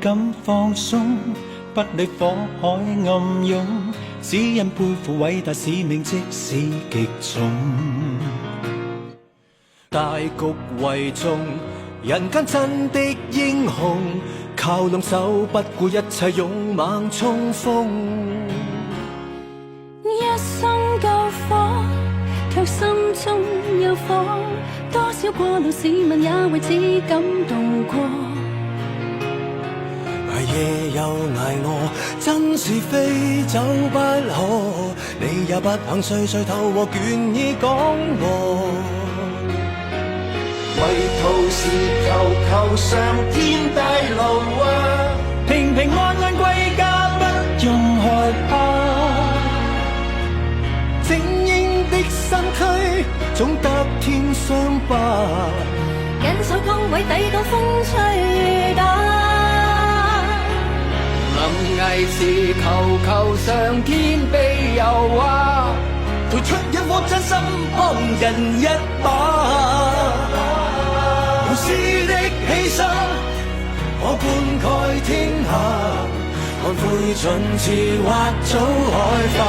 敢放鬆，不理火海暗湧，只因背負偉大使命，即使極重。大局為重，人間真的英雄，靠兩手不顧一切，勇猛衝鋒。一生救火，卻心中有火，多少過路市民也為此感動過。捱夜又捱餓，真是非走不可，你也不肯歲歲透過倦意講和。為圖是求上天帶路啊，平平安安歸家，不用害怕。精英的身軀總得添傷疤，緊守崗位抵擋風吹雨打。臨危時求上天庇佑啊，付出一顆真心幫人一把。無私的犧牲，可灌溉天下，看灰燼似或早開花。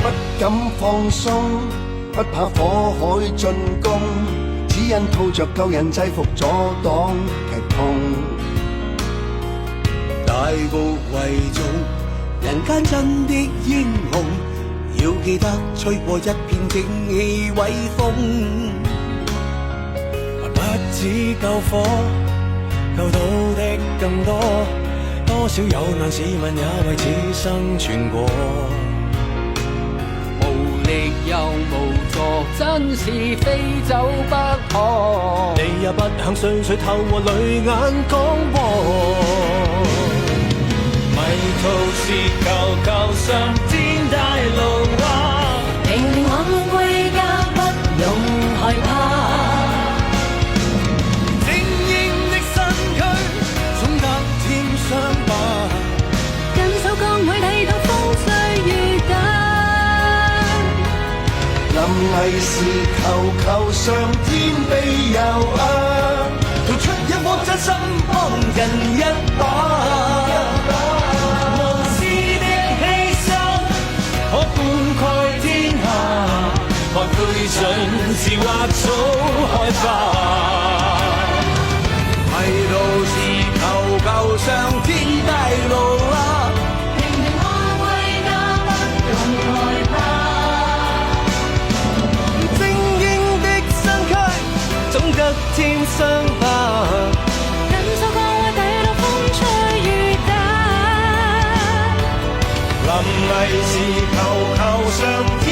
不敢放鬆，不怕火海進攻，只因套着救人制服阻擋劇痛。大局為重，人間真的英雄，要記得吹過一片正氣威風。不止救火，救到的更多，多少有難市民也為此生存過。力又無助，真是非走不可。你也不肯歲歲透過淚眼講和。迷途時求上天帶路啊，平平安安歸家，不用害怕。精英的身軀總得添傷疤，緊守崗位抵擋風吹雨打。臨危時求上天庇佑啊，付出一顆真心幫人一把。無私的犧牲，可灌溉天下，看灰燼是或早開花。迷途時求上天帶路啊，平平安歸家，不用害怕。總得添傷疤，緊守崗位抵擋風吹雨打。臨危時求上天